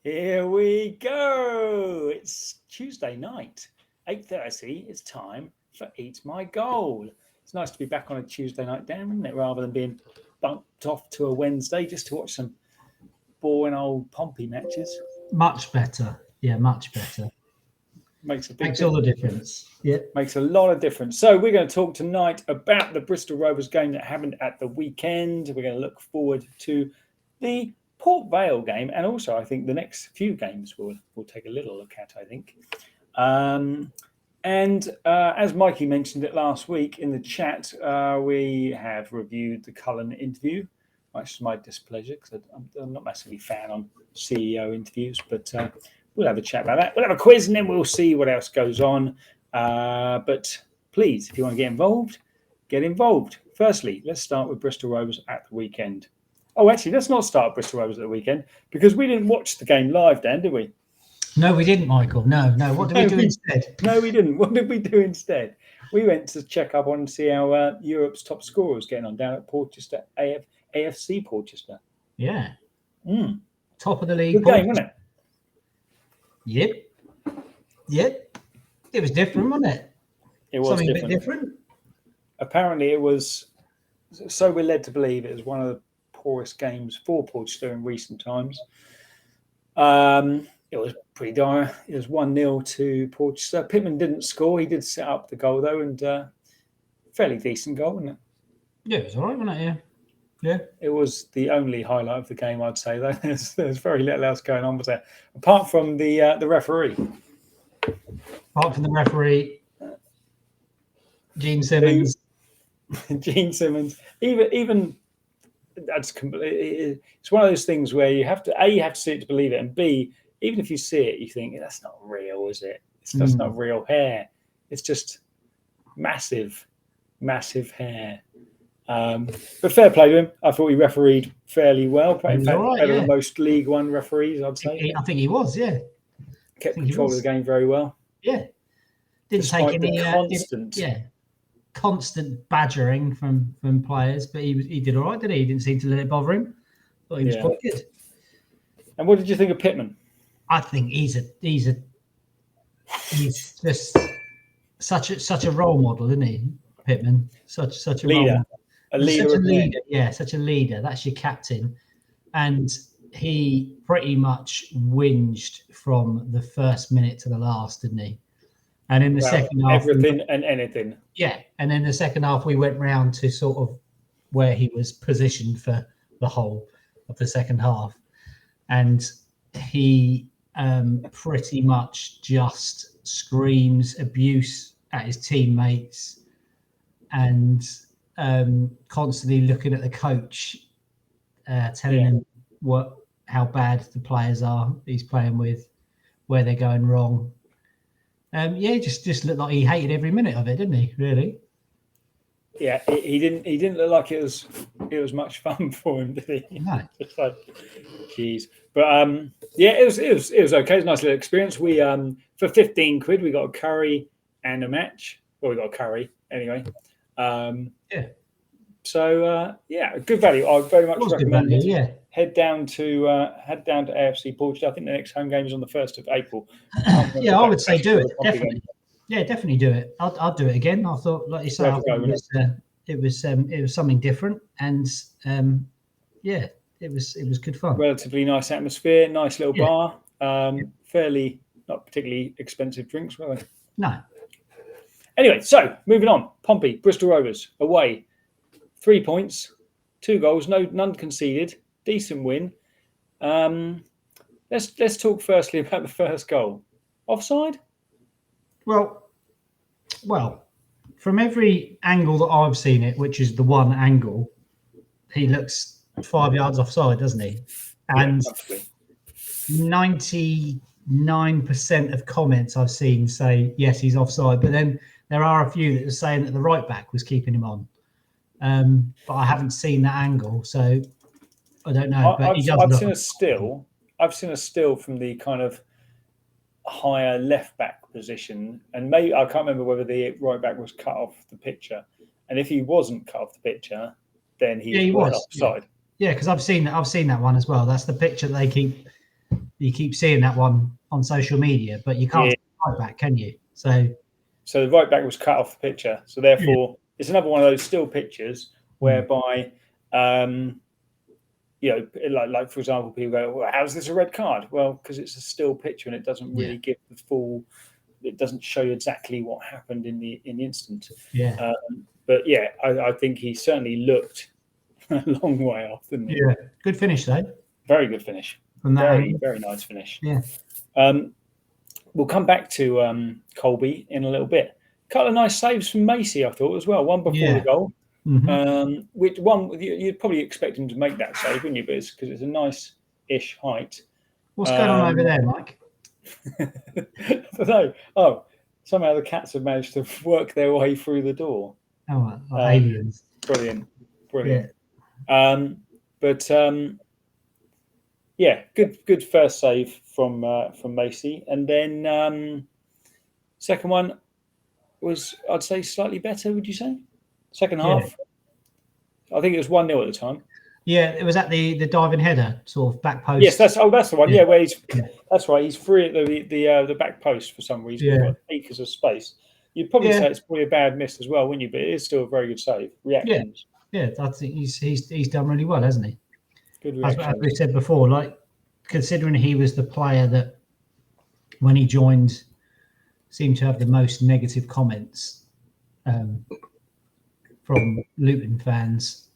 Here we go. It's Tuesday night, 8:30. It's time for Eat My Goal. It's nice to be back on a Tuesday night, Dan, isn't it? Rather than being bumped off to a Wednesday just to watch some boring old Pompey matches. Much better. Yeah, much better. Makes all the difference. Yeah. Makes a lot of difference. So we're going to talk tonight about the Bristol Rovers game that happened at the weekend. We're going to look forward to the Port Vale game, and also I think the next few games we'll take a little look at, I think. As Mikey mentioned it last week in the chat, we have reviewed the Cullen interview, much to my displeasure, because I'm not massively fan on CEO interviews, but we'll have a chat about that. We'll have a quiz, and then we'll see what else goes on. But please, if you want to get involved, get involved. Firstly, let's start with Bristol Rovers at the weekend. Oh, actually, let's not start Bristol Rovers at the weekend, because we didn't watch the game live, Dan, did we? No, we didn't, Michael. No. What did we do instead? No, we didn't. What did we do instead? We went to check up on and see how Europe's top scorer was getting on down at Portchester, AFC Portchester. Yeah. Top of the league. Good game, wasn't it? Yep. It was different, wasn't it? It was something different. A bit different. Apparently, it was. So we're led to believe it was one of the poorest games for Portchester in recent times. It was pretty dire. It was 1-0 to Portchester. Pittman didn't score. He did set up the goal, though, and fairly decent goal, wasn't it? Yeah, it was all right, wasn't it? Yeah. It was the only highlight of the game, I'd say, though. There's very little else going on, was there? Apart from the referee. Apart from the referee, Gene Simmons. Gene Simmons. Even that's completely. It's one of those things where you have to see it to believe it, and B, even if you see it, you think that's not real, is it? It's just not real hair. It's just massive hair. But fair play to him. I thought he refereed fairly well. Better than most League One referees, I'd say. I think he was. Yeah. Kept control of the game very well. Yeah. Didn't Despite take any constant badgering from players, but he did all right, didn't he? He didn't seem to let it bother him. Thought he was quite good. And what did you think of Pittman? I think he's just such a role model, isn't he? Pittman, such a leader, such a leader. That's your captain, and he pretty much whinged from the first minute to the last, didn't he? And in the second half, everything and anything. Yeah, and in the second half, we went round to sort of where he was positioned for the whole of the second half, and he pretty much just screams abuse at his teammates and constantly looking at the coach, telling him how bad the players are he's playing with, where they're going wrong. Just looked like he hated every minute of it, didn't he? Really? Yeah, he didn't look like it was much fun for him, did he? No. Just like, geez. But it was okay. It was a nice little experience. We for 15 quid we got a curry and a match. Well, we got a curry anyway. So good value. I very much recommend it. Yeah. Head down to AFC Portugal. I think the next home game is on the 1st of April. I would say do it. Definitely. Yeah, definitely do it. I'll do it again. I thought, like you say, it was something different, and it was good fun. Relatively nice atmosphere, nice little bar. Fairly not particularly expensive drinks, were they? No. Anyway, so moving on. Pompey, Bristol Rovers away, 3 points, 2 goals, none conceded. Decent win. Let's talk firstly about the first goal. Offside? Well, from every angle that I've seen it, which is the one angle, he looks 5 yards offside, doesn't he? And 99% of comments I've seen say, yes, he's offside. But then there are a few that are saying that the right back was keeping him on. But I haven't seen that angle, so I don't know. But I've seen a still from the kind of higher left back position, and maybe I can't remember whether the right back was cut off the picture. And if he wasn't cut off the picture, then he was offside. Yeah, because I've seen that one as well. That's the picture they keep you keep seeing that one on social media, but you can't see the right back, can you? So the right back was cut off the picture. So therefore, it's another one of those still pictures whereby, like for example, people go, well, how's this a red card? Well, because it's a still picture and it doesn't really give the full. It doesn't show you exactly what happened in the instant. Yeah. But yeah, I think he certainly looked a long way off, didn't he? Yeah. Good finish though. Very good finish. From that very angle. very nice finish. Yeah. We'll come back to Colby in a little bit. A couple of nice saves from Macy, I thought, as well. One before the goal. Which one you'd probably expect him to make that save, wouldn't you? But it's because it's a nice-ish height. What's going on over there, Mike? I don't know. Oh, somehow the cats have managed to work their way through the door. Oh, like aliens. Brilliant. Yeah. Yeah, good first save from Macy, and then second one was, I'd say, slightly better. Would you say? Second half, I think it was 1-0 at the time. Yeah, it was at the diving header, sort of back post. Yes, that's the one. Yeah, where that's right. He's free at the back post for some reason. Yeah. Got acres of space. You'd probably say it's probably a bad miss as well, wouldn't you? But it is still a very good save. Reactions. Yeah, I think he's done really well, hasn't he? Good reactions. As we said before, like considering he was the player that when he joined seemed to have the most negative comments from Luton fans,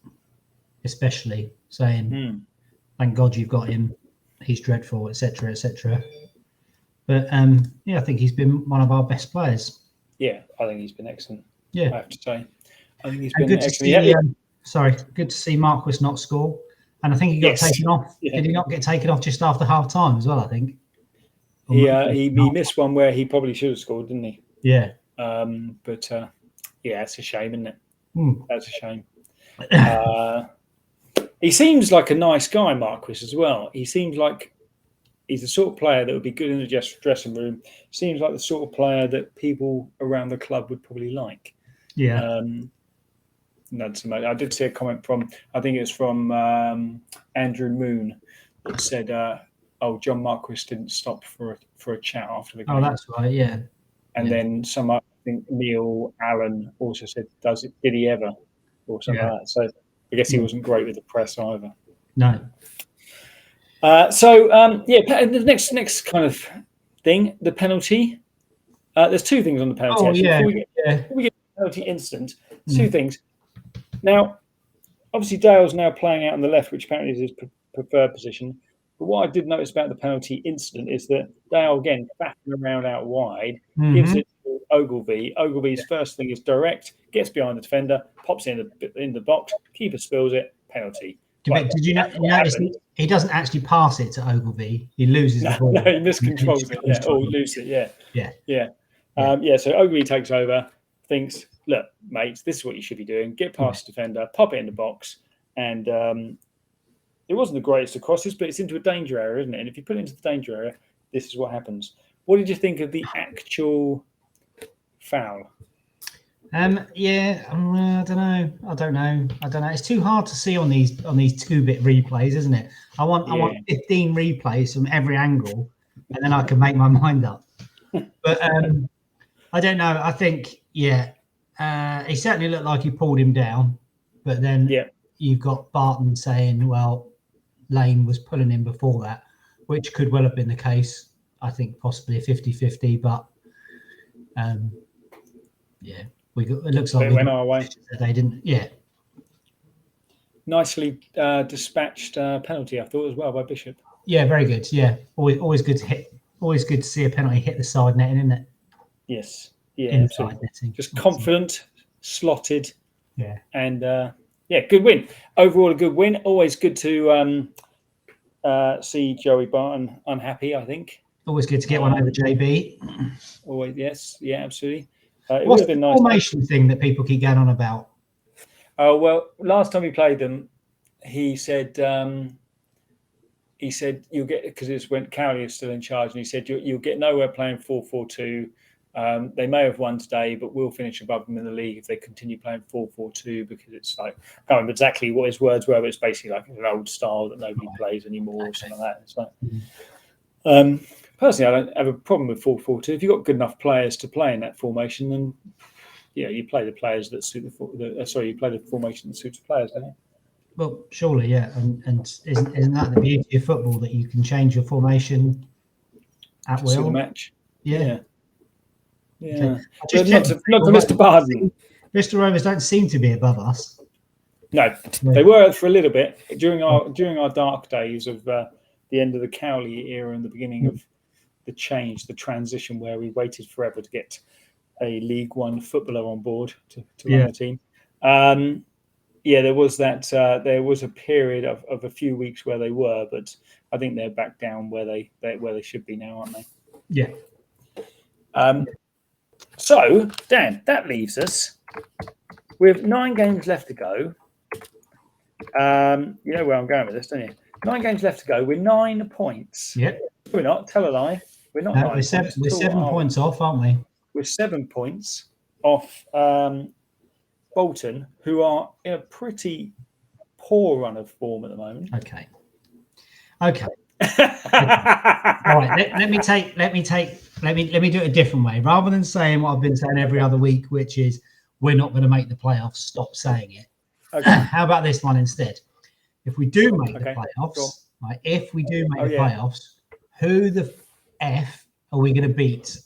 especially saying, "Thank God you've got him. He's dreadful, etc., etc." But I think he's been one of our best players. Yeah, I think he's been excellent. Yeah, I have to say, I think he's been good excellent. Good to see Marquis not score, and I think he got taken off. Yeah. Did he not get taken off just after half time as well? I think. He missed one where he probably should have scored, didn't he? Yeah. It's a shame, isn't it? That's a shame. He seems like a nice guy, Marquis, as well. He seems like he's the sort of player that would be good in the dressing room. Seems like the sort of player that people around the club would probably like. Yeah. I did see a comment from, I think it was from Andrew Moon, that said, John Marquis didn't stop for a chat after the game. Oh, that's right, yeah. And then I think Neil Allen also said, did he ever? Or something like that. So I guess he wasn't great with the press either. No. The next kind of thing, the penalty. There's two things on the penalty. Before we get to the penalty incident, two things. Now, obviously, Dale's now playing out on the left, which apparently is his preferred position. But what I did notice about the penalty incident is that Dale, again, backing around out wide, gives it to Ogilvie. Ogilvie's first thing is direct, gets behind the defender, pops in the box, keeper spills it, penalty. Did you notice he doesn't actually pass it to Ogilvie? He loses the ball. No, he miscontrols it. Or loses it. Yeah. So Ogilvie takes over, thinks, look, mates, this is what you should be doing. Get past the defender, pop it in the box, and it wasn't the greatest of crosses, but it's into a danger area, isn't it? And if you put it into the danger area, this is what happens. What did you think of the actual foul? I don't know. It's too hard to see on these 2-bit replays, isn't it? I want 15 replays from every angle, and then I can make my mind up. But I don't know. I think he certainly looked like he pulled him down, but then you've got Barton saying, well, Lane was pulling him before that, which could well have been the case. I think possibly a 50-50, but it looks like it went our way. They didn't. Yeah. Nicely dispatched penalty, I thought, as well, by Bishop. Yeah, very good. Yeah, always good to hit. Always good to see a penalty hit the side netting, isn't it? Yes. Yeah. Inside netting. Just confident, slotted. Yeah. And good win. Overall, a good win. Always good to see Joey Barton unhappy, I think. Always good to get one over JB. Always, yes. Yeah, absolutely. What's the formation thing that people keep going on about? Oh, well, last time we played them, he said you'll get, because it's when Cowley is still in charge, and he said you'll get nowhere playing 4-4-2. They may have won today, but we'll finish above them in the league if they continue playing 4-4-2, because it's like, I can't remember exactly what his words were, but it's basically like an old style that nobody plays anymore or something like that. It's like, Personally, I don't have a problem with 4-4-2. If you've got good enough players to play in that formation, then you play the players that suit you play the formation that suits the players, don't you? Well, surely, yeah, and isn't that the beauty of football, that you can change your formation at will? Suit the match. Yeah. Okay. Just not to Mr. Barden. Bristol Rovers don't seem to be above us. No, they were for a little bit during our dark days of the end of the Cowley era and the beginning of the change, the transition, where we waited forever to get a League One footballer on board to run the team. There was that. There was a period of a few weeks where they were, but I think they're back down where they should be now, aren't they? Yeah. So, Dan, that leaves us with 9 games left to go. You know where I'm going with this, don't you? 9 games left to go. We're 9 points. Yeah. We're not. Tell a lie. We're not. No, we're 7 points off, aren't we? We're 7 points off Bolton, who are in a pretty poor run of form at the moment. Okay. All right. Let me do it a different way. Rather than saying what I've been saying every other week, which is we're not going to make the playoffs, stop saying it. Okay. How about this one instead? If we do make the playoffs, right? If we do make the playoffs, who the F are we going to beat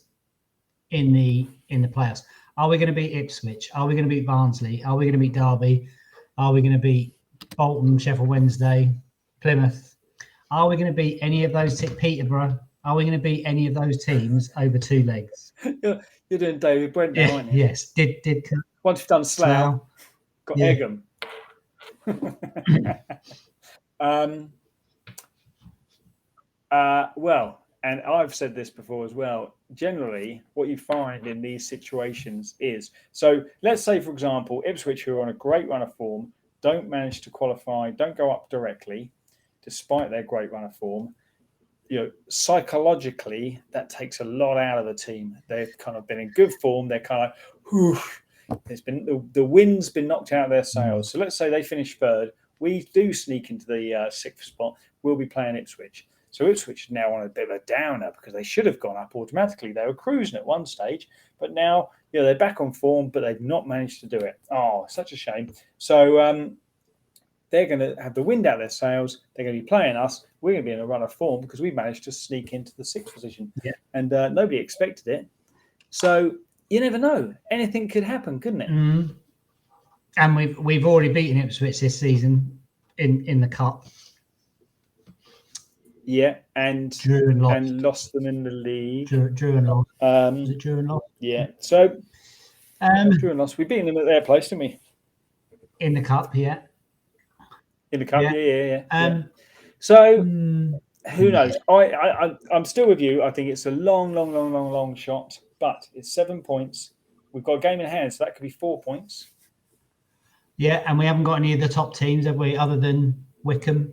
in the playoffs? Are we going to beat Ipswich? Are we going to beat Barnsley? Are we going to beat Derby? Are we going to beat Bolton, Sheffield Wednesday, Plymouth? Are we going to beat any of those? Peterborough? Are we going to beat any of those teams over 2 legs? You're doing David Brent, aren't you? Yes. Did once you've done Slough, got Egham. Well, and I've said this before as well, generally what you find in these situations is, so let's say, for example, Ipswich, who are on a great run of form, don't manage to qualify, don't go up directly, despite their great run of form. Psychologically, that takes a lot out of the team. They've kind of been in good form. They're kind of, whew, there's been the wind's been knocked out of their sails. So let's say they finish 3rd. We do sneak into the 6th spot. We'll be playing Ipswich. So Ipswich is now on a bit of a downer because they should have gone up automatically. They were cruising at one stage, but now they're back on form, but they've not managed to do it. Oh, such a shame. So they're going to have the wind out of their sails. They're going to be playing us. We're going to be in a run of form because we managed to sneak into the 6th position. Yeah. And nobody expected it. So you never know. Anything could happen, couldn't it? Mm. And we've already beaten Ipswich this season in the cup. Yeah, and drew and lost. And lost them in the league. Drew and lost. Was it drew and lost? Yeah. So drew and lost. We beat them at their place, didn't we? In the cup, yeah. In the cup, yeah. So who knows? I'm still with you. I think it's a long shot, but it's 7 points. We've got a game in hand, so that could be 4 points. Yeah, and we haven't got any of the top teams, have we, other than Wickham?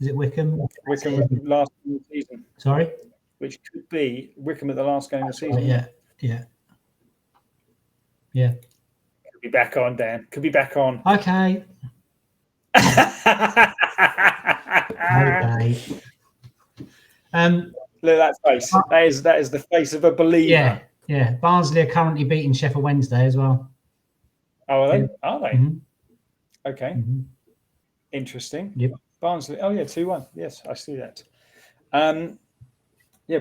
Is it Wickham? Wickham at the last game of the season. Sorry? Which could be Wickham at the last game of the season. Yeah. Could be back on, Dan. Could be back on. Okay. Okay. Look at that face. That is the face of a believer. Yeah. Barnsley are currently beating Sheffield Wednesday as well. Oh, are they? Are they? Mm-hmm. Okay. Mm-hmm. Interesting. Yep. Barnsley. Oh, yeah, 2-1. Yes, I see that.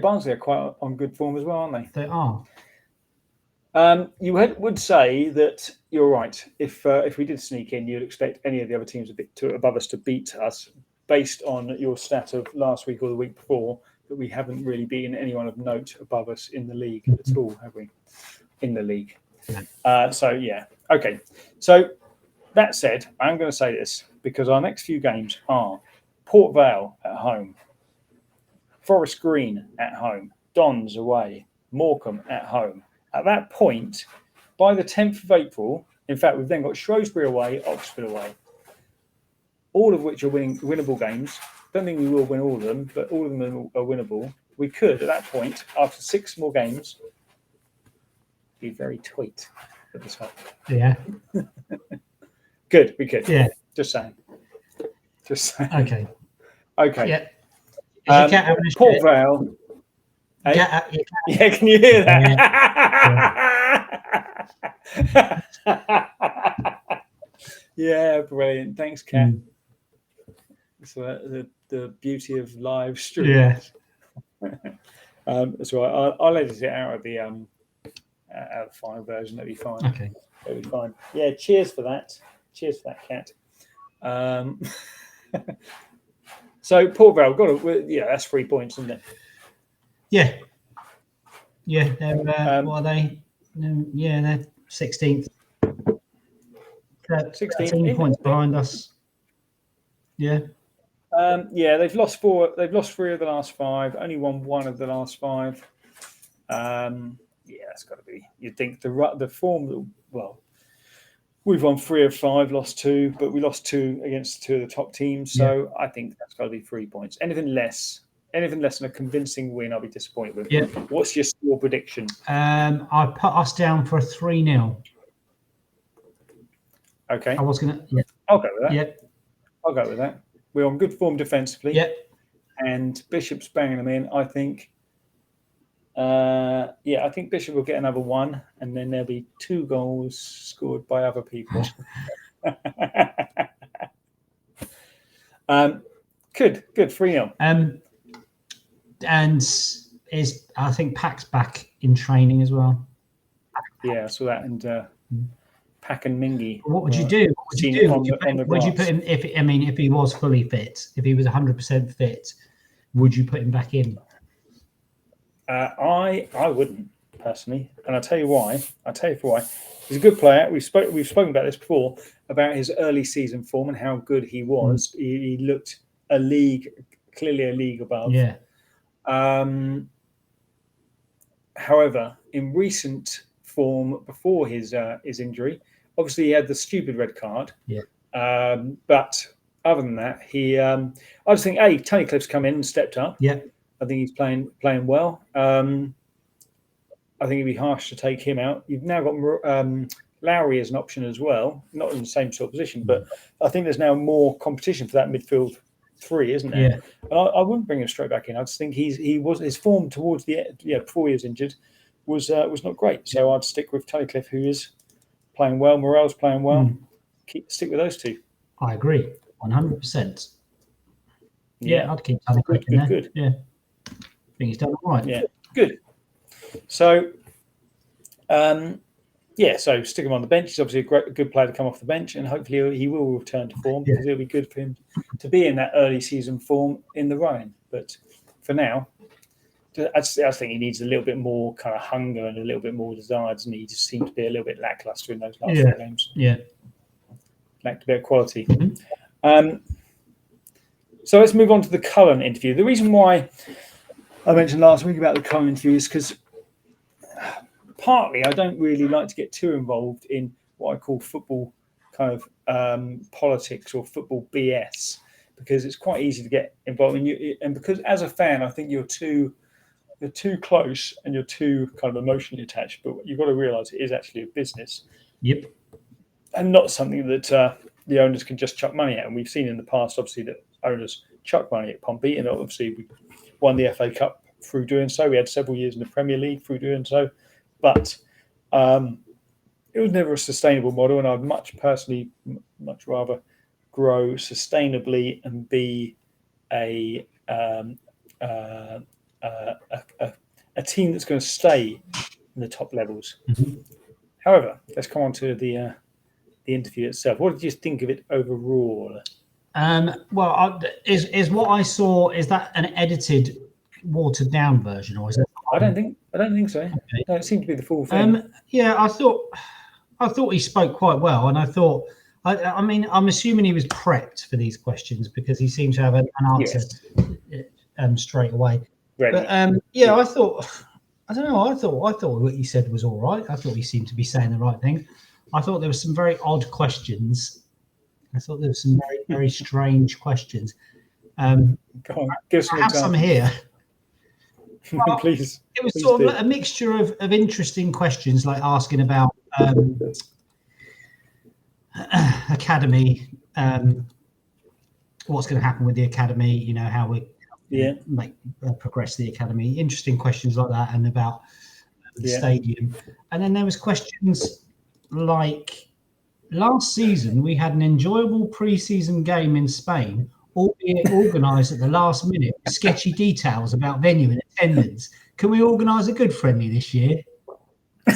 Barnsley are quite on good form as well, aren't they? They are. You would say that you're right. If we did sneak in, you'd expect any of the other teams above us to beat us, based on your stat of last week or the week before, that we haven't really beaten anyone of note above us in the league at all, have we? In the league. Okay. So that said, I'm going to say this because our next few games are Port Vale at home, Forest Green at home, Dons away, Morecambe at home. At that point, by the 10th of April, in fact, we've then got Shrewsbury away, Oxford away, all of which are winnable games. Don't think we will win all of them, but all of them are winnable. We could, at that point, after 6 more games, be very tweet at the top. Yeah. Good, we could. Yeah. Just saying. Okay. Okay. Yeah. Port Vale. Hey? Yeah, Yeah, can you hear that? Yeah, brilliant. Thanks, Kat. So the beauty of live stream. Yeah. That's right. I'll edit it out of the final version. That'll be fine. Okay. That'll be fine. Yeah. Cheers for that. Cheers for that, Kat. So Port Vale that's 3 points, isn't it? Yeah. Yeah. What are they? Yeah, they're 16th. 13 points behind us. Yeah. Yeah, they've lost 4. They've lost 3 of the last 5. Only won 1 of the last 5. Yeah, that's got to be. You'd think the form. Well, we've won 3 of 5, lost 2, but we lost 2 against 2 of the top teams. So I think that's got to be 3 points. Anything less than a convincing win, I'll be disappointed with. Yeah. What's your score prediction? I put us down for a 3-0. Okay. I was gonna. Yeah. I'll go with that. Yeah. I'll go with that. We're on good form defensively. Yeah. And Bishop's banging them in. I think. I think Bishop will get another 1, and then there'll be 2 goals scored by other people. Good, 3-0. And I think Pack's back in training as well. Yeah, I saw that, and Pack and Mingy. What would you do? What would you do? Would you put him if he was fully fit, if he was 100% fit, would you put him back in? I wouldn't personally, and I'll tell you why. He's a good player. We've spoken about this before, about his early season form and how good he was. He looked clearly a league above. Yeah. However, in recent form before his injury, obviously he had the stupid red card. Yeah. But other than that, I just think Tony Cliff's come in and stepped up. Yeah. I think he's playing well. I think it'd be harsh to take him out. You've now got Lowry as an option as well, not in the same sort of position, but I think there's now more competition for that midfield 3, isn't there? Yeah. And I wouldn't bring him straight back in. I just think his form towards the before he was injured was not great. So I'd stick with Tony Cliff, who is playing well. Morel's playing well. Stick with those 2. I agree, 100%. Yeah, I'd keep Tony Cliff in there. Good. Yeah. I think he's done all right. Yeah, good. So, so stick him on the bench. He's obviously a good player to come off the bench, and hopefully he will return to form because it'll be good for him to be in that early season form in the running. But for now, I think he needs a little bit more kind of hunger and a little bit more desire, doesn't he? He just seems to be a little bit lackluster in those last 4 games. Yeah. Lacked a bit of quality. So let's move on to the Cullen interview. The reason why I mentioned last week about the Cullen interview is because partly I don't really like to get too involved in what I call football kind of politics or football BS, because it's quite easy to get involved in. And because as a fan, I think you're too close and you're too kind of emotionally attached. But you've got to realise it is actually a business. Yep. And not something that the owners can just chuck money at. And we've seen in the past, obviously, that owners chuck money at Pompey, and obviously we won the FA Cup through doing so. We had several years in the Premier League through doing so. But it was never a sustainable model, and I'd much rather grow sustainably and be a team that's going to stay in the top levels. However, let's come on to the interview itself. What did you think of it overall? Is what I saw, is that an edited, watered down version, or is it? I don't think so. Okay. No, it seemed to be the full thing. I thought he spoke quite well, and I thought, I mean, I'm assuming he was prepped for these questions because he seemed to have an answer straight away. Ready. But I thought what he said was all right. I thought he seemed to be saying the right thing. I thought there were some very odd questions. I thought there were some very, very strange questions. Go on, give I have some here. Well, please. It was sort of a mixture of interesting questions, like asking about academy, what's going to happen with the academy, how we're progress the academy. Interesting questions like that, and about the stadium. And then there was questions like, last season we had an enjoyable pre-season game in Spain, albeit organised at the last minute with sketchy details about venue and attendance. Can we organise a good friendly this year? It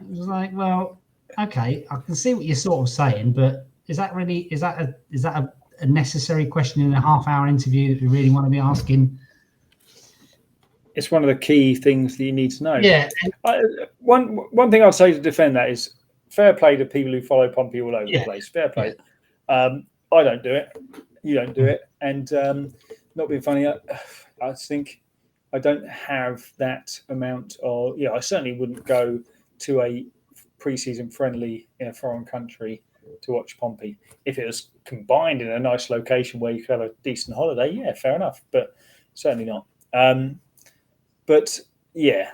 was like, well, okay, I can see what you're sort of saying, but is that a necessary question in a half-hour interview that we really want to be asking? It's one of the key things that you need to know. Yeah. One thing I'd say to defend that is fair play to people who follow Pompey all over the place. Fair play. Yeah. I don't do it. You don't do it. And not being funny, I think I don't have that amount of. I certainly wouldn't go to a pre-season friendly in a foreign country to watch Pompey. If it was combined in a nice location where you could have a decent holiday, yeah, fair enough. But certainly not. But yeah,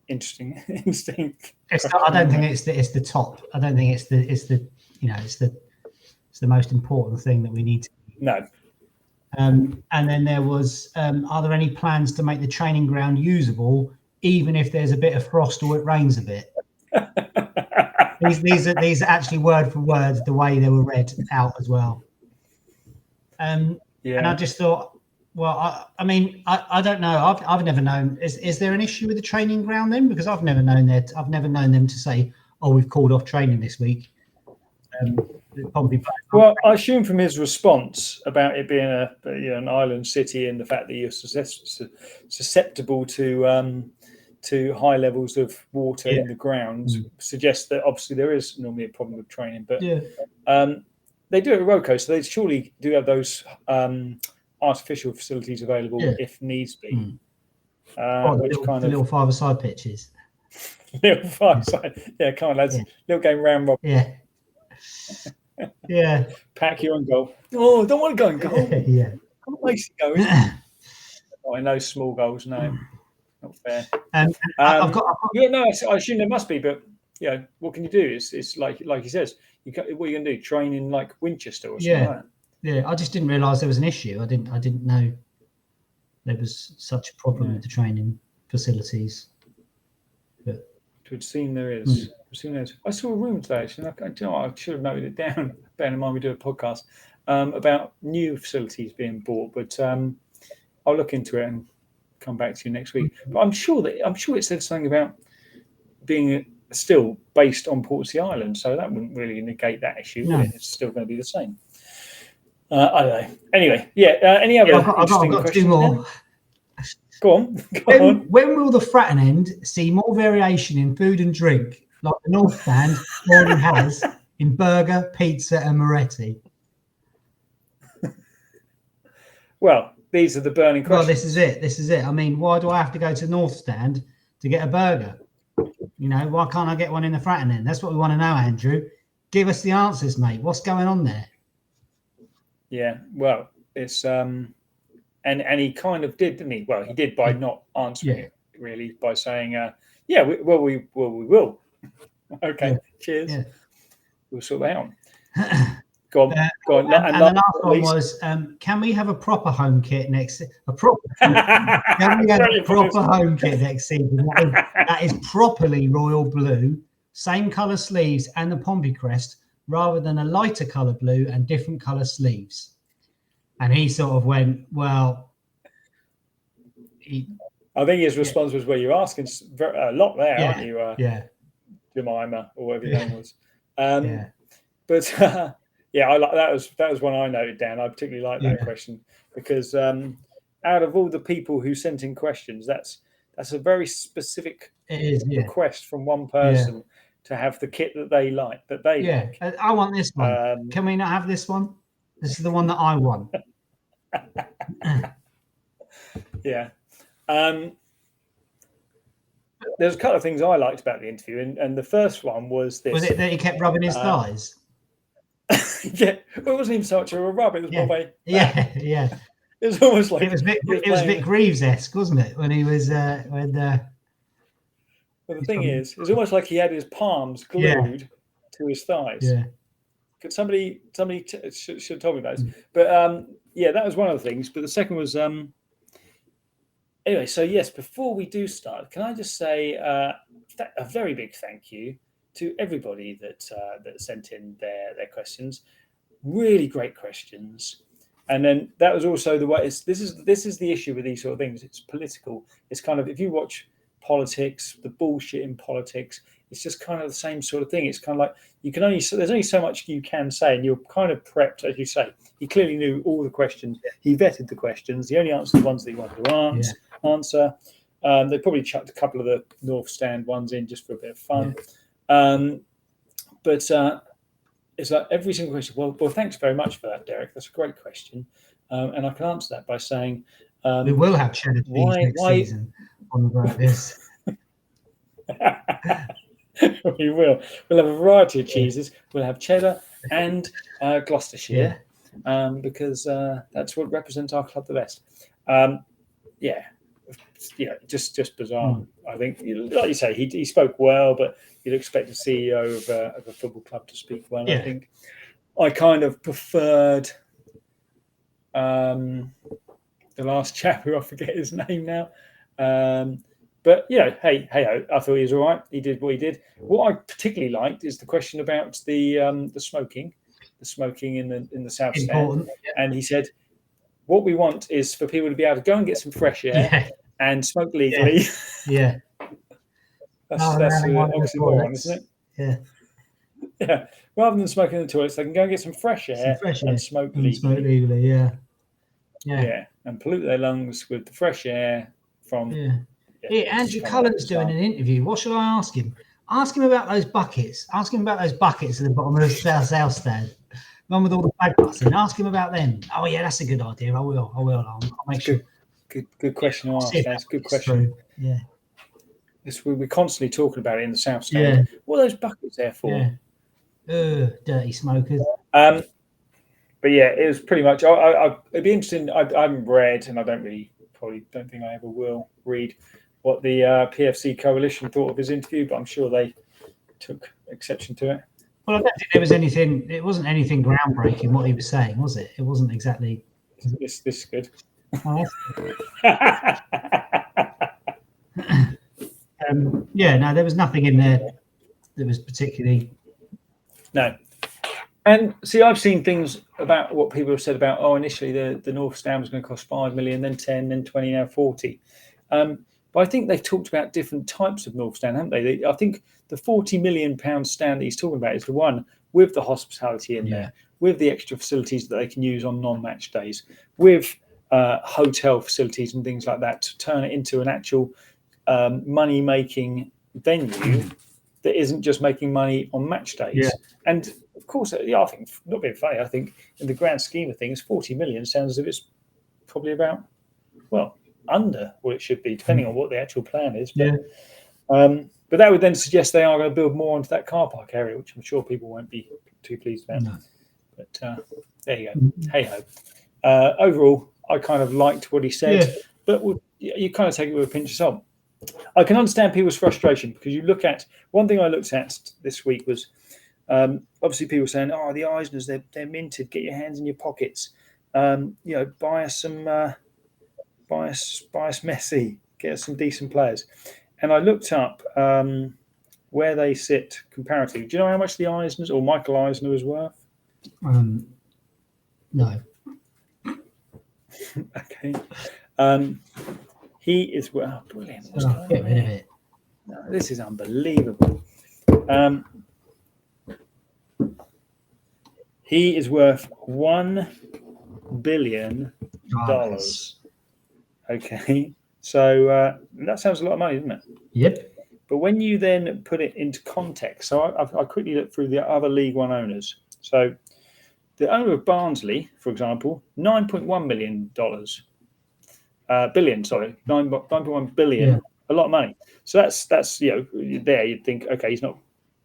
interesting. I don't think it's the top. I don't think it's the most important thing that we need to. No. And then there was, are there any plans to make the training ground usable, even if there's a bit of frost or it rains a bit? These are actually word for word the way they were read out as well. And I just thought, well, I mean, I don't know. I've never known. Is there an issue with the training ground then? Because I've never known that. I've never known them to say, "Oh, we've called off training this week." Well, I assume from his response about it being an island city and the fact that you're susceptible to high levels of water in the ground suggests that obviously there is normally a problem with training. But they do it at Roco, so they surely do have those artificial facilities available if needs be. Little five-a-side pitches. Little five-a-side, come on, lads. Little game round robin. Yeah. Yeah. Pack, you're on goal. Oh, don't want to go in goal. Yeah. Come on, Macy going. I know small goals. No, not fair. I've got. I assume there must be, but what can you do? It's like he says. What are you going to do? Train in like Winchester or something like that? Yeah, I just didn't realise there was an issue. I didn't know there was such a problem with the training facilities. But it would seem there is. I saw a rumour today, actually. I should have noted it down. Bearing in mind we do a podcast about new facilities being bought, but I'll look into it and come back to you next week. But I'm sure it said something about being still based on Portsea Island, so that wouldn't really negate that issue. No. Would it? It's still going to be the same. I don't know. Anyway, any other? I've got two more. Go on. When will the Fratton End see more variation in food and drink, like the North Stand already has in burger, pizza, and Moretti? Well, these are the burning questions. Well, this is it. I mean, why do I have to go to the North Stand to get a burger? Why can't I get one in the Fratton End? That's what we want to know, Andrew. Give us the answers, mate. What's going on there? Yeah, well, it's and he kind of did, didn't he? Well, he did by not answering it, really, by saying, we will. Okay, cheers. Yeah. We'll sort that out. Go on. And the last one was, can we have a proper home kit next season? Can we have a proper home kit next season? That is properly royal blue, same colour sleeves and the Pompey crest, rather than a lighter colour blue and different colour sleeves. And he sort of went, well... I think his response was, well, you're asking a lot there, aren't you? Jemima, or whatever your name was. But... I like that was one I noted down. I particularly like that question because out of all the people who sent in questions, that's a very specific request from one person to have the kit that they like. I want this one. Can we not have this one? This is the one that I want. There's a couple of things I liked about the interview, and the first one was this. Was it that he kept rubbing his thighs? It wasn't even so much of a rub. It was more of It was almost like it was Vic Greaves-esque, wasn't it? When he was Well, the thing is, it was almost like he had his palms glued to his thighs. Could somebody should have told me those. But yeah, that was one of the things. But the second was anyway. So yes, before we do start, can I just say a very big thank you to everybody that sent in their questions. Really great questions. And then that was also the way. This is the issue with these sort of things. It's political. It's kind of, if you watch politics, the bullshit in politics, it's just kind of the same sort of thing. It's kind of like there's only so much you can say, and you're kind of prepped, as you say. He clearly knew all the questions. He vetted the questions. He only answered the ones that he wanted to answer. They probably chucked a couple of the North Stand ones in just for a bit of fun. But it's like every single question. Well, thanks very much for that, Derek. That's a great question, and I can answer that by saying we will have cheddar cheese next season on the this. We will. We'll have a variety of cheeses. We'll have cheddar and Gloucestershire, because that's what represents our club the best. Just bizarre. I think, like you say, he spoke well, but you'd expect a CEO of a football club to speak well. I think I kind of preferred the last chap, who I forget his name now. But hey, I thought he was all right. He did what he did. What I particularly liked is the question about the smoking in the South Stand. And he said, what we want is for people to be able to go and get some fresh air and smoke legally. That's oxymoron, isn't it? Yeah. Rather than smoking in the toilets, they can go and get some fresh air and smoke legally. Yeah, and pollute their lungs with the fresh air from. Andrew Cullen's doing an interview. What should I ask him? Ask him about those buckets. Ask him about those buckets at the bottom of the South Stand. One with all the bag butts in. Ask him about them. Oh yeah, that's a good idea. I will. I'll make sure. Good question to ask. That's a good question. Yeah. We're constantly talking about it in the South Stand. What are those buckets there for? Dirty smokers. But yeah, it was pretty much. It'd be interesting. I haven't read, and I don't think I ever will read what the PFC coalition thought of his interview, but I'm sure they took exception to it. Well, I don't think there was anything. It wasn't anything groundbreaking what he was saying, was it? It wasn't exactly. This is good. No, there was nothing in there that was particularly. No. And see, I've seen things about what people have said about, initially the North Stand was going to cost 5 million, then 10, then 20, now 40. But I think they've talked about different types of North Stand, haven't they? I think the £40 million stand that he's talking about is the one with the hospitality in there, with the extra facilities that they can use on non-match days, with hotel facilities and things like that, to turn it into an actual money-making venue that isn't just making money on match days. And of course, I think, not being funny, I think in the grand scheme of things, 40 million sounds as if it's probably about, under what it should be, depending on what the actual plan is. But that would then suggest they are going to build more onto that car park area, which I'm sure people won't be too pleased about. No. But there you go. Hey ho. Overall, I kind of liked what he said, but you kind of take it with a pinch of salt. I can understand people's frustration, because you look at, one thing I looked at this week was obviously people saying, the Eisners, they're minted, get your hands in your pockets, buy us some buy us Messi, get us some decent players. And I looked up where they sit comparatively. Do you know how much the Eisners or Michael Eisner is worth? No. Okay. He is worth. Brilliant. Get rid of it. No, this is unbelievable. He is worth $1 billion. Okay. So that sounds a lot of money, doesn't it? Yep. But when you then put it into context, so I quickly looked through the other League One owners. So the owner of Barnsley, for example, $9.1 million. Billion, sorry, 9.1 billion. Yeah. A lot of money. So that's there you'd think, okay, he's not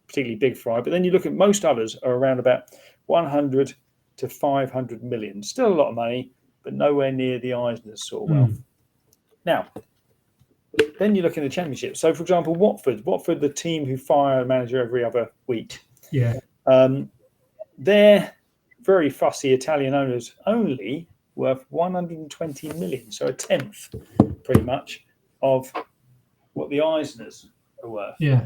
particularly big fry, but then you look at most others are around about 100 to 500 million. Still a lot of money, but nowhere near the Eisner's sort of wealth. Now, then you look in the Championship. So, for example, Watford, the team who fire a manager every other week. Yeah. They're very fussy Italian owners only worth 120 million, so a tenth, pretty much, of what the Eisners are worth. Yeah.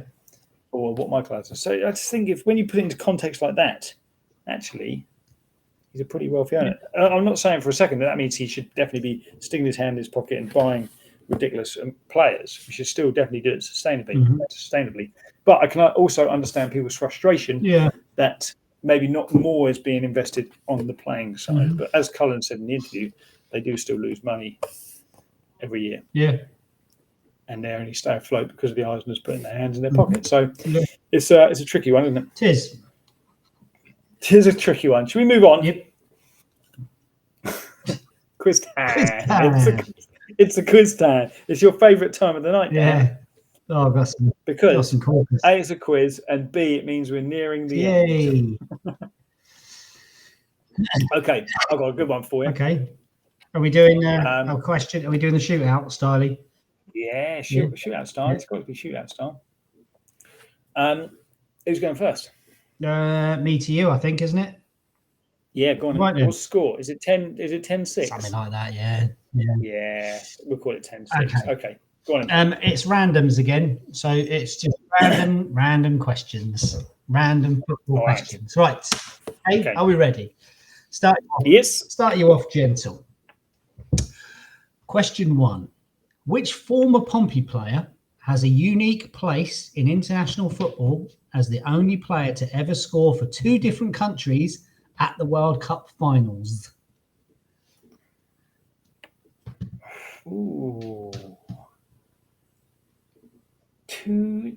Or what Michael has. So I just think when you put it into context like that, actually, he's a pretty wealthy owner. Yeah. I'm not saying for a second that means he should definitely be sticking his hand in his pocket and buying ridiculous players. We should still definitely do it sustainably. But I can also understand people's frustration that maybe not more is being invested on the playing side. But as Cullen said in the interview, they do still lose money every year. Yeah. And they only stay afloat because of the Eisners putting their hands in their pocket. So it's a tricky one, isn't it? It is. It is a tricky one. Should we move on? Yep. Quiz time. It's a quiz time. It's your favourite time of the night. Yeah. Oh, I've got some. Because some corkers. A, it's a quiz, and B, it means we're nearing the end. Okay, I've got a good one for you. Okay. Are we doing a question? Are we doing the shootout style? Yeah, shootout style. It's got to be shootout style. Who's going first? Me to you, I think, isn't it? Yeah, go on. Right, what's the score? Is it 10-6? Something like that, yeah. Yeah, we'll call it 10-6. Okay. Go on. It's randoms again. So it's just random questions. Random football questions. Right. Okay. Are we ready? Start you off gentle. Question 1. Which former Pompey player has a unique place in international football as the only player to ever score for 2 different countries at the World Cup finals? Ooh. 2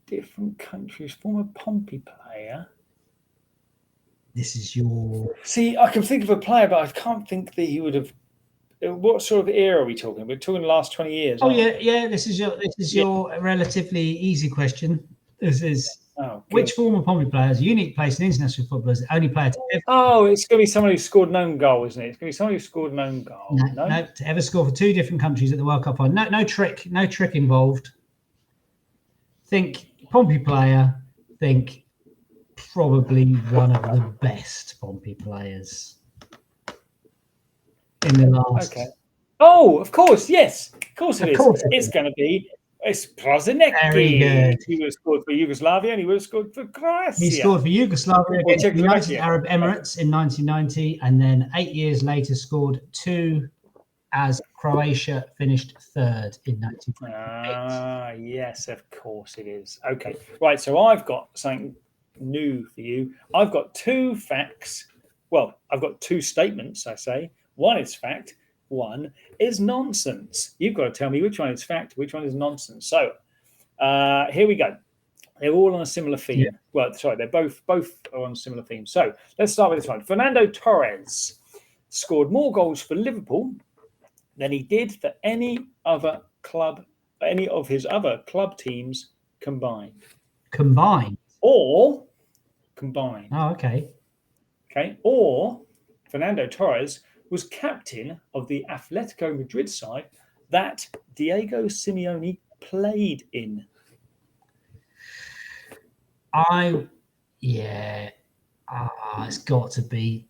different countries, former Pompey player. This is your... See, I can think of a player, but I can't think that he would have... What sort of era are we talking? We're talking the last 20 years. Oh, yeah. This is your relatively easy question. This is... which former Pompey player has a unique place in international football as the only player to ever... it's going to be someone who scored an own goal, isn't it? It's going to be someone who scored an own goal. No, to ever score for 2 different countries at the World Cup final. No trick involved. Think Pompey player. Think probably one of the best Pompey players in the last. Okay. Oh, of course, yes. Of course it is. It's going to be Prozinecki. Very good. He would have scored for Yugoslavia and he would have scored for Croatia. He scored for Yugoslavia against the United Arab Emirates in 1990, and then 8 years later scored 2 as Croatia finished 3rd in 1998. Yes, of course it is. Okay, right. So I've got something new for you. I've got 2 facts. Well, I've got 2 statements, I say. One is fact. One is nonsense. You've got to tell me which one is fact, which one is nonsense. So here we go. They're all on a similar theme. Yeah. Well, sorry, they're both are on a similar theme. So let's start with this one. Fernando Torres scored more goals for Liverpool than he did for any of his other club teams combined. Combined? Or combined. Oh, okay. Okay. Or Fernando Torres was captain of the Atletico Madrid side that Diego Simeone played in. It's got to be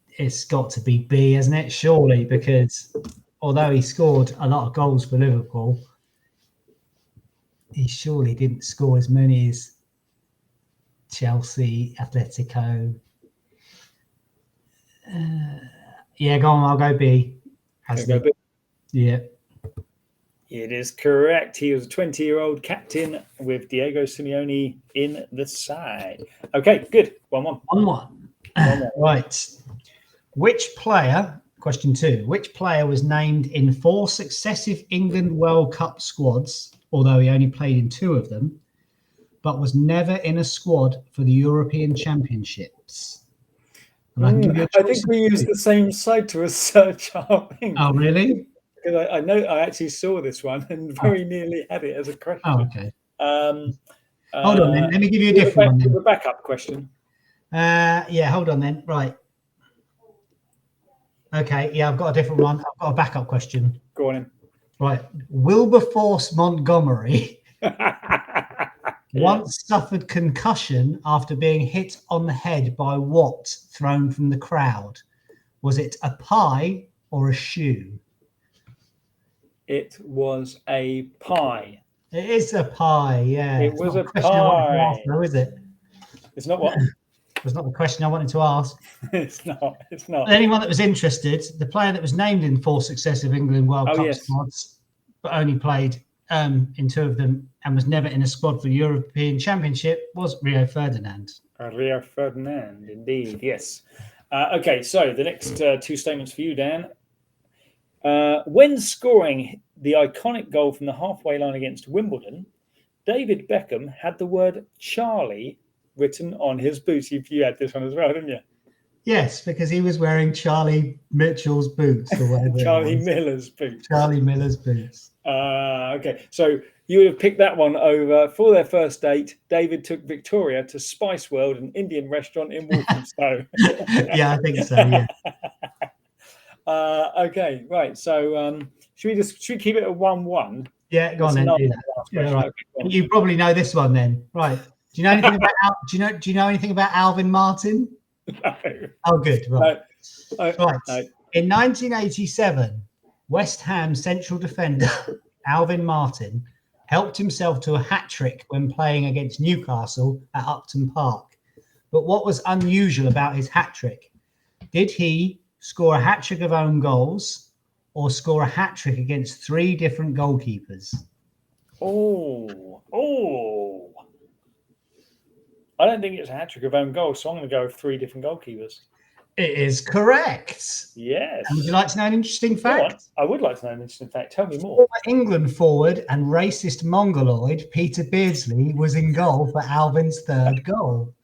B, hasn't it? Surely, because although he scored a lot of goals for Liverpool, he surely didn't score as many as Chelsea, Atletico. Go on. I'll go B. Yeah. It is correct. He was a 20-year-old captain with Diego Simeone in the side. Okay, good. 1-1. 1-1. Right. Question 2. Which player was named in 4 successive England World Cup squads, although he only played in 2 of them, but was never in a squad for the European Championships? I think we used the same site to search our thing. Oh, really? Because I know I actually saw this one and very nearly had it as a question. Oh, okay. Hold on then. Let me give you a different one. A backup question. Hold on then. Right. Okay. Yeah, I've got a different one. I've got a backup question. Go on in. Right. Wilberforce Montgomery once suffered concussion after being hit on the head by what thrown from the crowd? Was it a pie or a shoe? It was a pie. It is a pie, yeah. It It's was not a the question I wanted to ask, pie. though, is it? It's not what? It's not the question I wanted to ask. It's not. It's not. Anyone that was interested, the player that was named in 4 successive England World Cup yes. squads, but only played in 2 of them and was never in a squad for the European Championship was Rio Ferdinand. Rio Ferdinand, indeed, yes. Okay, so the next 2 statements for you, Dan. When scoring the iconic goal from the halfway line against Wimbledon, David Beckham had the word Charlie written on his boots. You had this one as well, didn't you? Yes, because he was wearing Charlie Mitchell's boots or whatever. Charlie Miller's boots. Charlie Miller's boots. Okay, so you would have picked that one over. For their first date, David took Victoria to Spice World, an Indian restaurant in Walthamstow. Yeah, I think so, yeah. Okay, right. So should we keep it at 1-1? Yeah, go on then. Do that. Yeah, right. Okay, you probably know this one then, right? Do you know anything about do you know anything about Alvin Martin? No. Oh, good. Right. No. Right. No. In 1987, West Ham central defender Alvin Martin helped himself to a hat-trick when playing against Newcastle at Upton Park. But what was unusual about his hat-trick? Did he score a hat-trick of own goals or score a hat-trick against 3 different goalkeepers? Oh. I don't think it's a hat-trick of own goals, so I'm going to go with 3 different goalkeepers. It is correct. Yes. And would you like to know an interesting fact? I would like to know an interesting fact. Tell me more. Former England forward and racist mongoloid Peter Beardsley was in goal for Alvin's 3rd goal.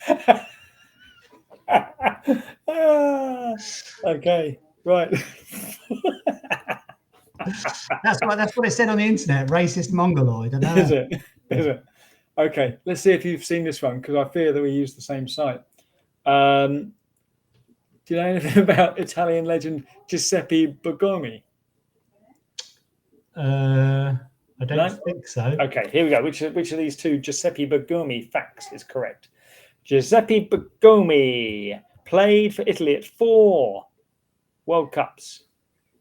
Okay, right. That's what it said on the internet. Racist mongoloid. I know. Is it? Okay, let's see if you've seen this one, because I fear that we use the same site. Do you know anything about Italian legend Giuseppe Bergomi? I don't think so. Okay, here we go. Which of these 2 Giuseppe Bergomi facts is correct? Giuseppe Bergomi played for Italy at 4 World Cups,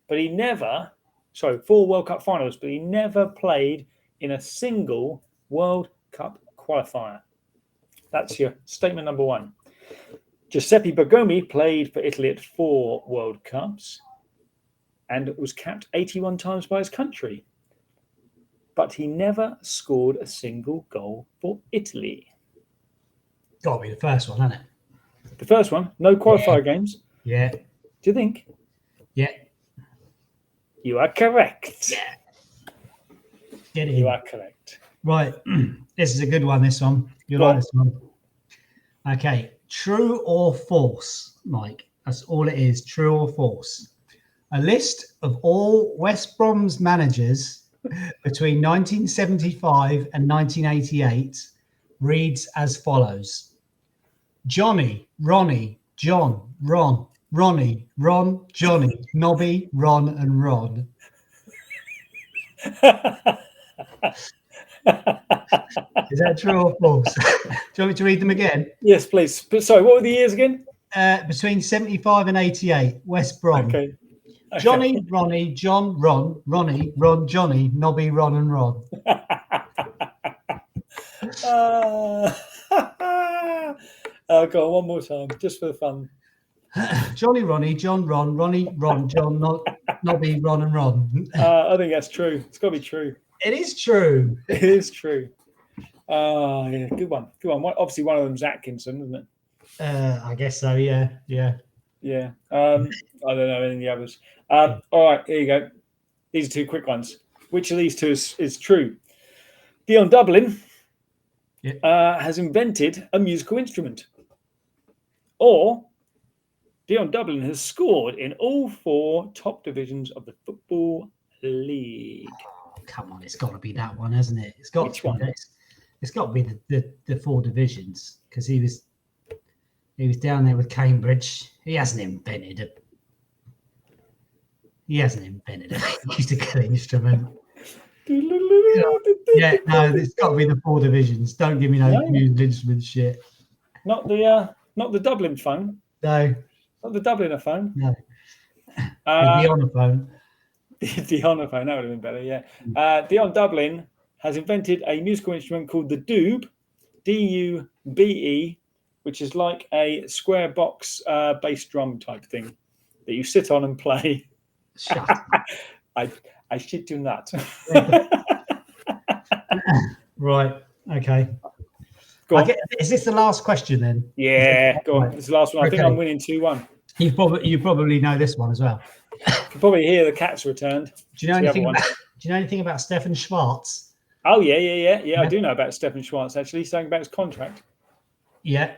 but he never, 4 World Cup finals, but he never played in a single World Cup qualifier. That's your statement number 1. Giuseppe Bergomi played for Italy at 4 World Cups and was capped 81 times by his country, but he never scored a single goal for Italy. Got to be the first one, hasn't it? The first one, no qualifier games. Yeah. Do you think? Yeah. You are correct. Yeah. Get it. You are correct. Right. This is a good one, this one. You like this one? Okay. True or false, Mike? That's all it is. True or false? A list of all West Brom's managers between 1975 and 1988 reads as follows: Johnny, Ronnie, John, Ron, Ronnie, Ron, Johnny, Nobby, Ron, and Ron. Is that true or false? Do you want me to read them again? Yes, please. Sorry, what were the years again? Between 75 and 88, West Brom. Okay. Johnny, Ronnie, John, Ron, Ronnie, Ron, Johnny, Nobby, Ron, and Ron. Go on, one more time, just for the fun. Johnny, Ronnie, John, Ron, Ronnie, Ron, John, Nobby, Ron, and Ron. I think that's true. It's got to be true. It is true. It is true. Yeah, good one. Good one. Obviously, one of them's Atkinson, isn't it? I guess so. Yeah. Yeah. I don't know any of the others. All right, here you go. These are 2 quick ones. Which of these 2 is true? Dion Dublin has invented a musical instrument, or Dion Dublin has scored in all 4 top divisions of the Football League. Oh, come on, it's got to be that one, hasn't it? It's got Which to be one? It's got to be the 4 divisions, because he was down there with Cambridge. He hasn't invented a musical instrument. Yeah, no, it's got to be the 4 divisions. Don't give me no music instrument shit. Not the Dublin phone. No. Not the Dubliner phone. No. The Honour phone. The Honour phone, that would have been better, yeah. Dion Dublin has invented a musical instrument called the Dube, D-U-B-E, which is like a square box bass drum type thing that you sit on and play. Shut up. I shit you not. Right, okay. Is this the last question then? Yeah, go on. Right. This is the last one. I think I'm winning 2-1. You probably know this one as well. You can probably hear the cat's returned. Do you know anything about Stefan Schwarz? Oh yeah. I do know about Stefan Schwarz actually. Something about his contract. Yeah.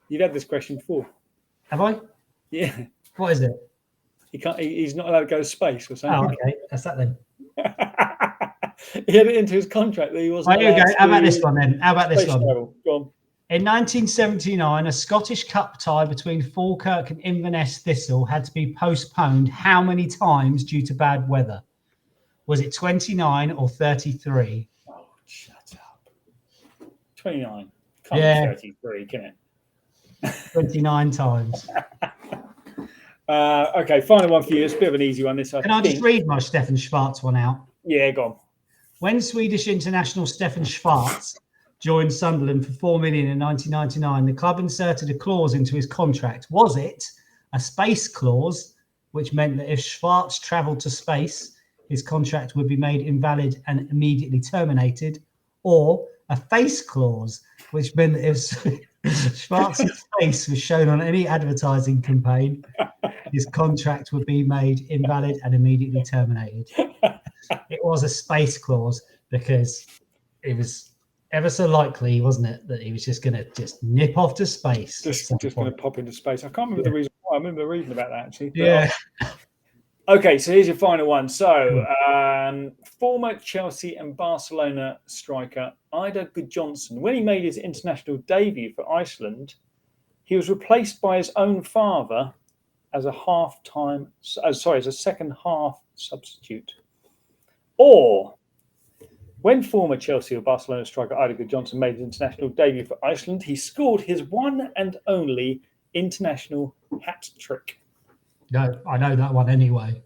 You've had this question before. Have I? Yeah. What is it? He can't. He's not allowed to go to space or something. Oh, okay. That's that then. He had it into his contract that he wasn't. Here we go. How about this one then? How about this one? Travel. Go on. In 1979, a Scottish Cup tie between Falkirk and Inverness Thistle had to be postponed how many times due to bad weather? Was it 29 or 33? Oh, shut up. 29. Can't be 33, can it? 29 times. Okay, final one for you. It's a bit of an easy one. Can I just read my Stefan Schwarz one out? Yeah, go on. When Swedish international Stefan Schwarz joined Sunderland for $4 million in 1999, the club inserted a clause into his contract. Was it a space clause, which meant that if Schwarz travelled to space, his contract would be made invalid and immediately terminated, or a face clause, which meant that if Schwarz's face was shown on any advertising campaign, his contract would be made invalid and immediately terminated? It was a space clause because it was ever so likely, wasn't it, that he was just going to just nip off to space. Just going to pop into space. I can't remember the reason why. I remember reading about that actually. Yeah. Okay, so here's your final one. So, former Chelsea and Barcelona striker Ida Gudjohnsen, when he made his international debut for Iceland, he was replaced by his own father as a second half substitute. Or when former Chelsea or Barcelona striker Ida Gudjohnsen made his international debut for Iceland, he scored his one and only international hat trick. No, I know that one anyway.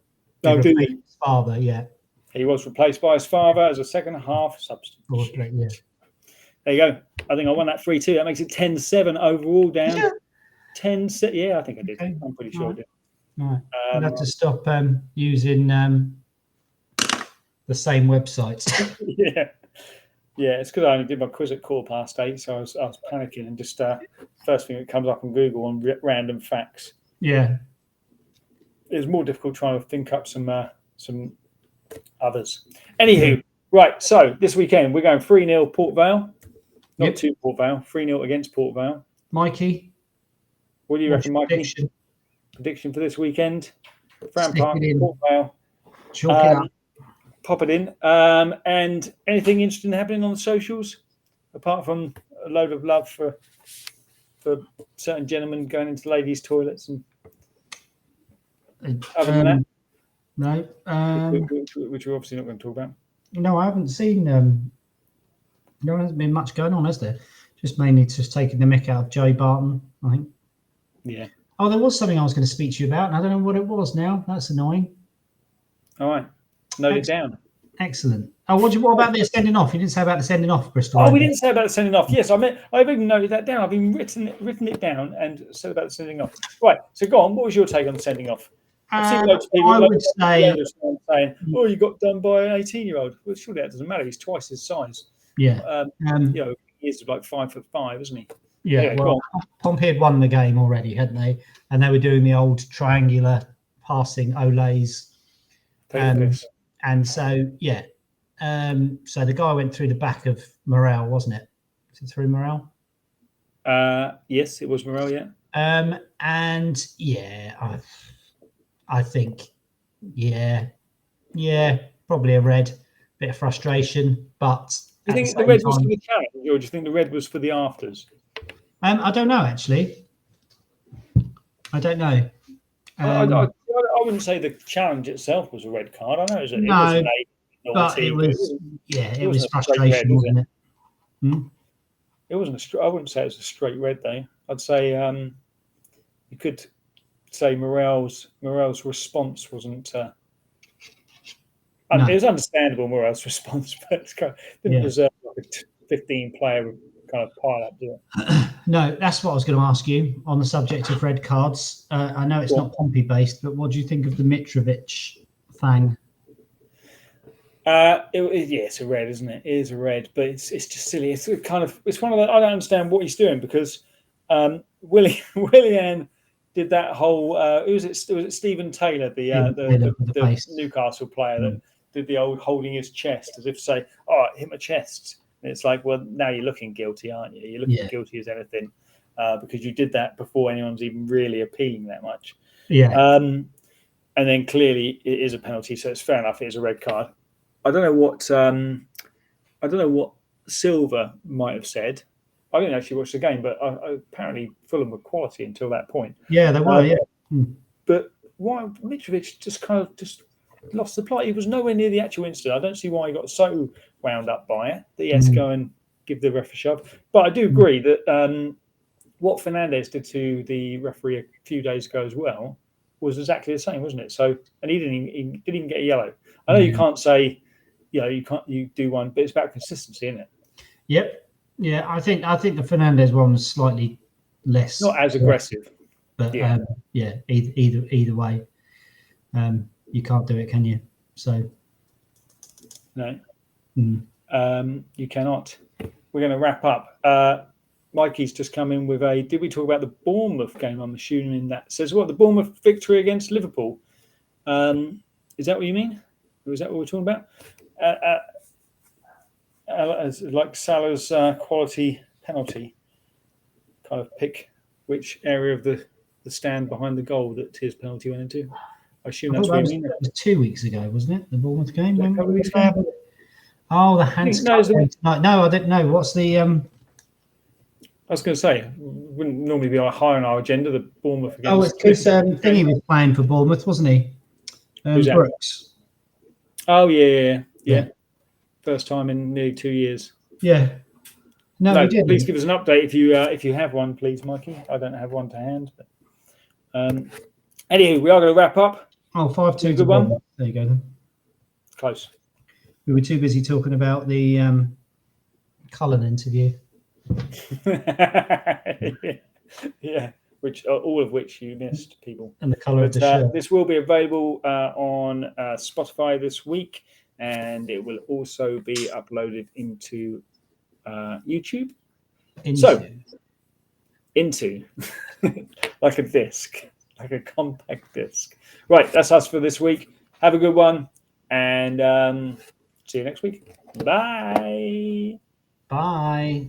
No, do you? His father, yeah. He was replaced by his father as a second half substitute. Yeah. There you go. I think I won that 3-2. That makes it 10-7 overall down. Yeah. 10-6. Yeah, I think I did. Okay. I'm pretty sure I did. Right. I'll have to stop using the same websites. Yeah, it's because I only did my quiz at 8:15, so I was panicking and just first thing that comes up on Google on random facts. Yeah. It was more difficult trying to think up some others. Anywho, right, so this weekend we're going 3-0 Port Vale. Not to Port Vale, 3-0 against Port Vale. Mikey? What do you reckon, Mikey? Prediction for this weekend? Fran Park, Port Vale. Chalk it up. Pop it in. And anything interesting happening on the socials? Apart from a load of love for certain gentlemen going into ladies' toilets and other than that? No. Which we're obviously not going to talk about. No, I haven't seen. There hasn't been much going on, has there? Just mainly just taking the mick out of Jay Barton, I think. Yeah. Oh, there was something I was going to speak to you about, and I don't know what it was now. That's annoying. All right. Note it down. Excellent. Oh, what about the sending off? You didn't say about the sending off, Bristol. Oh, we didn't say about the sending off. Yes, I've even noted that down. I've been written it down and said about the sending off. Right. So go on. What was your take on the sending off? I've seen loads of people saying, "Oh, you got done by an 18-year-old." Well, surely that doesn't matter. He's twice his size. Yeah. He's like 5'5", isn't he? Yeah. Well, Pompey had won the game already, hadn't they? And they were doing the old triangular passing olays. And so, yeah. So the guy went through the back of Morel, wasn't it? Was it through Morel? Yes, it was Morel, yeah. And yeah, I think, probably a red. Bit of frustration, but do you think the red was for the challenge, or do you think the red was for the afters? I don't know, actually. I don't know. I wouldn't say the challenge itself was a red card. I know it was an but it was it was wasn't a straight red, frustration, was wasn't it? It wasn't I wouldn't say it was a straight red though. I'd say you could say Morel's response wasn't. No. It was understandable Morel's response, but it didn't deserve like a 15-player kind of pile up, did it? No, that's what I was going to ask you on the subject of red cards. I know it's not Pompey based, but what do you think of the Mitrovic thing? It's a red, isn't it? It is a red, but it's just silly. It's one of the, I don't understand what he's doing because Willian did that whole. Who was it? Was it Stephen Taylor, the Newcastle player that did the old holding his chest as if to say, "Oh, it hit my chest." And it's like, well, now you're looking guilty, aren't you? You're looking guilty as anything because you did that before anyone's even really appealing that much. Yeah. And then clearly it is a penalty, so it's fair enough. It is a red card. I don't know what Silva might have said. I didn't actually watch the game, but apparently Fulham were quality until that point. Yeah, they were. But why Mitrovic just lost the plot? He was nowhere near the actual incident. I don't see why he got so wound up by it that he has to go and give the ref a shove. But I do agree that what Fernandez did to the referee a few days ago as well was exactly the same, wasn't it? So, and he didn't even get a yellow. I know you can't say, you do one, but it's about consistency, isn't it? Yep. Yeah, I think the Fernandez one was slightly less, not as aggressive, but either way, you can't do it, can you? So no, you cannot. We're going to wrap up. Mikey's just come in with a. Did we talk about the Bournemouth game? I'm assuming that says what the Bournemouth victory against Liverpool. Is that what you mean? Or is that what we're talking about? Like Salah's quality penalty, kind of pick which area of the stand behind the goal that his penalty went into. I assume that's what you mean. That was 2 weeks ago, wasn't it? The Bournemouth game. Oh, the hands. No, I didn't know. What's the? I was going to say, wouldn't normally be high on our agenda. The Bournemouth against. Oh, it's because Thingy was playing for Bournemouth, wasn't he? Brooks. Oh yeah. First time in nearly 2 years. Yeah. No, we didn't. Please give us an update if you have one, please, Mikey. I don't have one to hand. But, anyway, we are going to wrap up. Oh, 5-2 to one. There you go then. Close. We were too busy talking about the Cullen interview. Yeah. All of which you missed, people. And the colour of the shirt. This will be available on Spotify this week, and it will also be uploaded into YouTube. Into like a disc, like a compact disc. Right, that's us for this week. Have a good one, and see you next week. Bye. Bye.